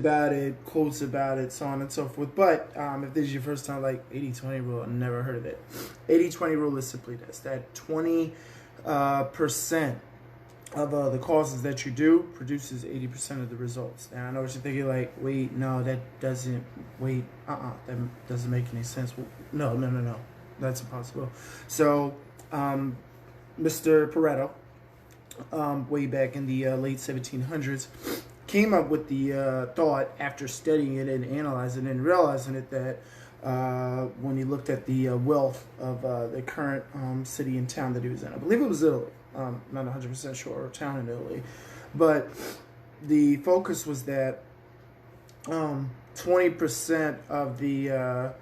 about it, quotes about it, so on and so forth. But if this is your first time, like 80-20 rule, I've never heard of it. 80-20 rule is simply this: that 20% of the causes that you do produces 80% of the results. And I know what you're thinking, like, wait, no, that doesn't, that doesn't make any sense. Well, no, that's impossible. So, Mr. Pareto, way back in the late 1700s, came up with the thought after studying it and analyzing it and realizing it that when he looked at the wealth of the current city and town that he was in, I believe it was Italy, not 100% sure, or town in Italy, but the focus was that 20% of the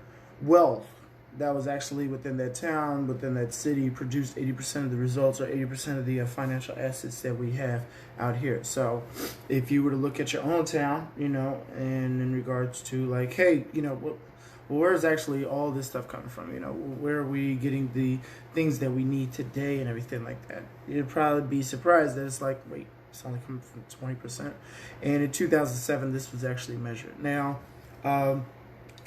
wealth that was actually within that town, within that city, produced 80% of the results, or 80% of the financial assets that we have out here. So if you were to look at your own town, and in regards to like, hey, where's actually all this stuff coming from? Where are we getting the things that we need today and everything like that? You'd probably be surprised that it's like, wait, it's only coming from 20%. And in 2007, this was actually measured. Now,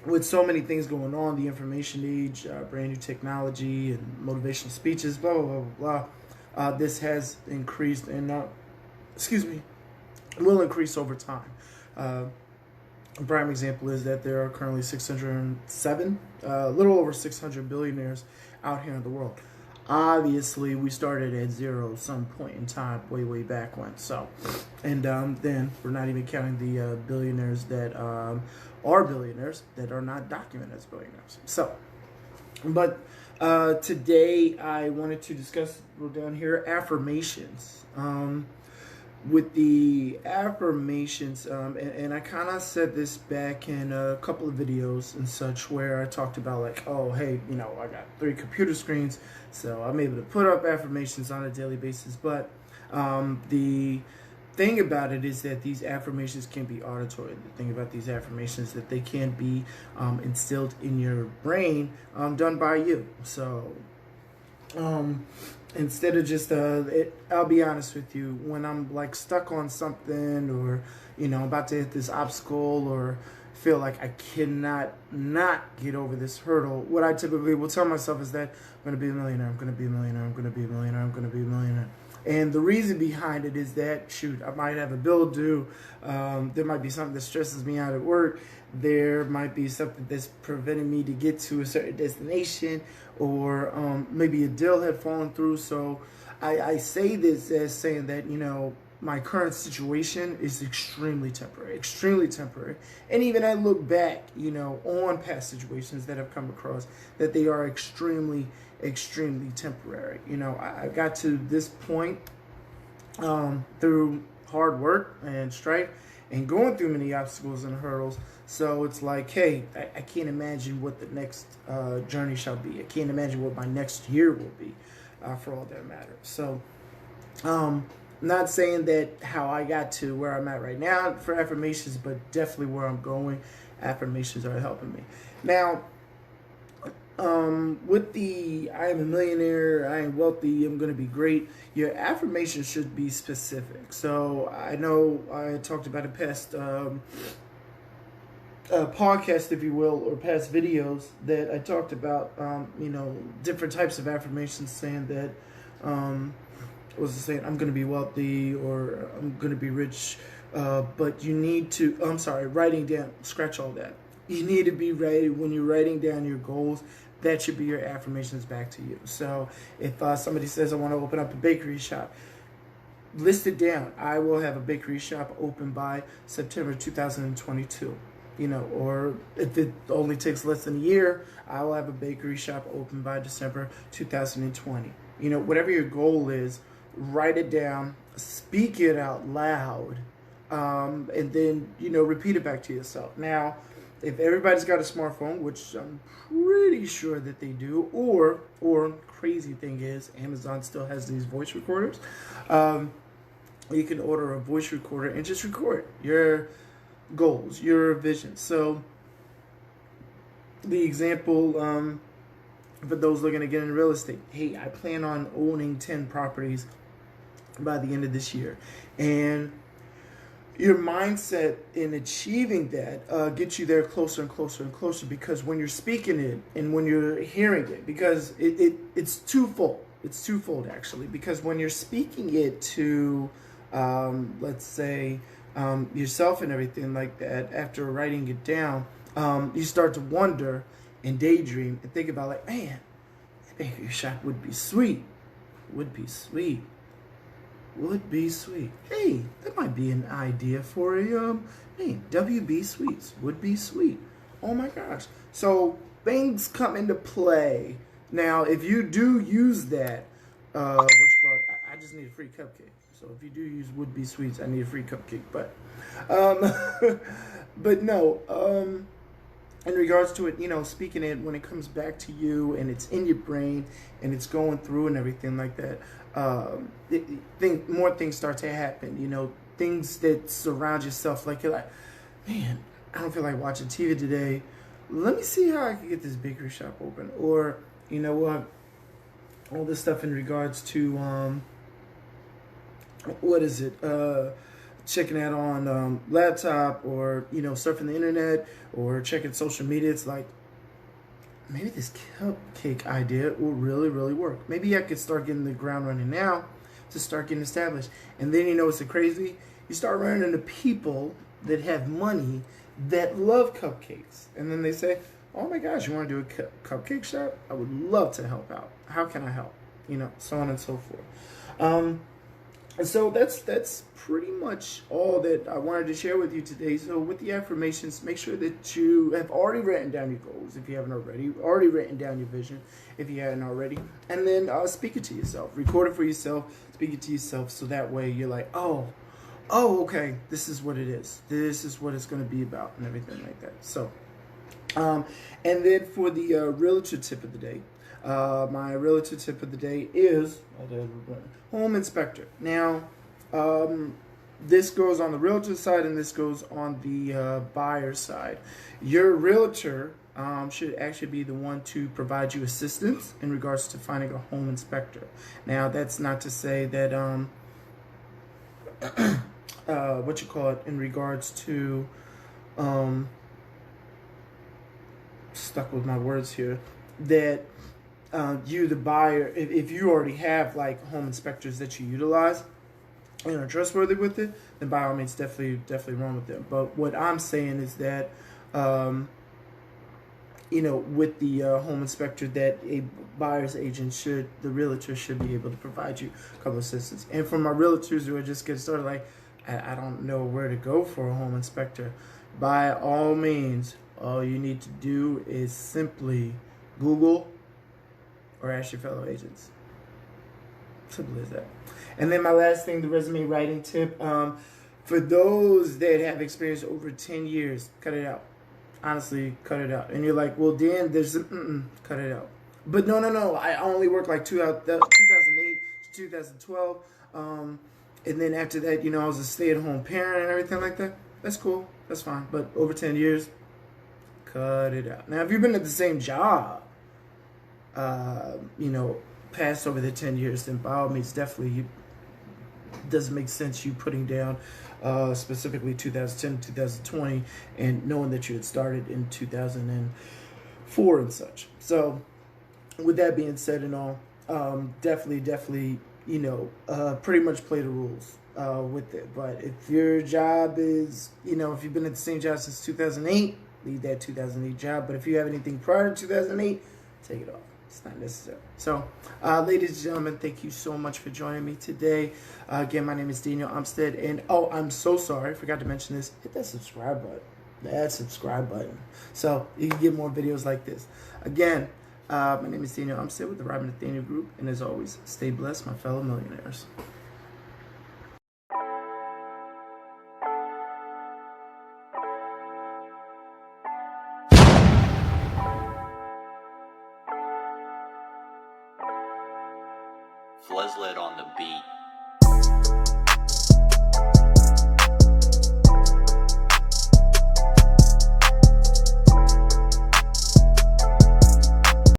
with so many things going on, the information age, brand new technology, and motivational speeches, blah, blah, blah, blah, this has increased and, will increase over time. A prime example is that there are currently 607, a little over 600 billionaires out here in the world. Obviously, we started at zero some point in time, way back when. So, and then we're not even counting the billionaires that are billionaires that are not documented as billionaires. So, but today I wanted to discuss, wrote down here, affirmations. With the affirmations, and I kind of said this back in a couple of videos and such, where I talked about like, oh, hey, I got 3 computer screens, so I'm able to put up affirmations on a daily basis. But the thing about it is that these affirmations can be auditory. The thing about these affirmations is that they can be instilled in your brain, done by you. So instead of just I'll be honest with you, when I'm like stuck on something, or about to hit this obstacle, or feel like I cannot not get over this hurdle, what I typically will tell myself is that I'm going to be a millionaire, I'm going to be a millionaire, I'm going to be a millionaire, I'm going to be a millionaire. And the reason behind it is that, shoot, I might have a bill due, there might be something that stresses me out at work, there might be something that's preventing me to get to a certain destination, or maybe a deal had fallen through. So I say this as saying that, my current situation is extremely temporary. And even I look back, on past situations that I've come across, that they are extremely temporary. I got to this point through hard work and strife and going through many obstacles and hurdles. So it's like, hey, I can't imagine what the next journey shall be. I can't imagine what my next year will be, for all that matters. So not saying that how I got to where I'm at right now for affirmations, but definitely where I'm going, affirmations are helping me. Now, with the I am a millionaire, I am wealthy, I'm going to be great, your affirmation should be specific. So I know I talked about it past podcast, if you will, or past videos, that I talked about, different types of affirmations, saying that, saying I'm going to be wealthy, or I'm going to be rich, but you need to, writing down, scratch all that. You need to be ready when you're writing down your goals. That should be your affirmations back to you. So if somebody says, I want to open up a bakery shop, list it down. I will have a bakery shop open by September 2022. Or if it only takes less than a year, I will have a bakery shop open by December 2020. Whatever your goal is, write it down, speak it out loud, and then, repeat it back to yourself. Now, if everybody's got a smartphone, which I'm pretty sure that they do, or crazy thing is, Amazon still has these voice recorders, you can order a voice recorder and just record your goals, your vision. So the example, for those looking to get into real estate, hey, I plan on owning 10 properties by the end of this year. And your mindset in achieving that gets you there closer and closer and closer, because when you're speaking it and when you're hearing it, because it's twofold. It's twofold, actually, because when you're speaking it to, let's say, yourself and everything like that, after writing it down, you start to wonder and daydream and think about, like, man, that bakery shop would be sweet. Would be sweet. Would be sweet. Hey, that might be an idea for a name. WB Sweets. Would be sweet. Oh my gosh. So things come into play. Now, if you do use that, what's called, I just need a free cupcake. So if you do use would be sweets, I need a free cupcake. But, but no. In regards to it, speaking it when it comes back to you and it's in your brain and it's going through and everything like that, more things start to happen. Things that surround yourself. Like, you're like, man, I don't feel like watching TV today. Let me see how I can get this bakery shop open. Or, you know what? All this stuff in regards to what is it? Checking out on laptop, or surfing the internet, or checking social media. It's like, maybe this cupcake idea will really, really work. Maybe I could start getting the ground running now to start getting established. And then what's the crazy? You start running into people that have money that love cupcakes, and then they say, "Oh my gosh, you want to do a cupcake shop? I would love to help out. How can I help?" So on and so forth. And so that's pretty much all that I wanted to share with you today. So with the affirmations, make sure that you have already written down your goals if you haven't already, written down your vision if you haven't already, and then speak it to yourself, record it for yourself, speak it to yourself, so that way you're like, oh, okay, this is what it is. This is what it's going to be about, and everything like that. So, and then for the realtor tip of the day. My realtor tip of the day is home inspector. Now, this goes on the realtor side and this goes on the buyer side. Your realtor should actually be the one to provide you assistance in regards to finding a home inspector. Now, that's not to say that in regards to stuck with my words here, that you, the buyer, if you already have like home inspectors that you utilize and are trustworthy with it, then by all means, definitely run with them. But what I'm saying is that, with the home inspector, that a buyer's agent the realtor should be able to provide you a couple of assistance. And for my realtors who are just getting started, like, I don't know where to go for a home inspector, by all means, all you need to do is simply Google or ask your fellow agents. Simple as that. And then my last thing, the resume writing tip. For those that have experience over 10 years, cut it out. Honestly, cut it out. And you're like, well, Dan, cut it out. But no. I only worked like 2008 to 2012. And then after that, I was a stay-at-home parent and everything like that. That's cool. That's fine. But over 10 years, cut it out. Now, if you've been at the same job, past over the 10 years, then by all means, definitely doesn't make sense you putting down specifically 2010 2020 and knowing that you had started in 2004 and such. So with that being said and all, definitely pretty much play the rules with it. But if your job is, if you've been at the same job since 2008, leave that 2008 job. But if you have anything prior to 2008, take it off. It's not necessary. So, ladies and gentlemen, thank you so much for joining me today. Again, my name is Nathaniel Umstead. And, I'm so sorry. I forgot to mention this. Hit that subscribe button. So, you can get more videos like this. Again, my name is Nathaniel Umstead with the Robin Nathaniel Group. And as always, stay blessed, my fellow millionaires. Fleslet on the beat.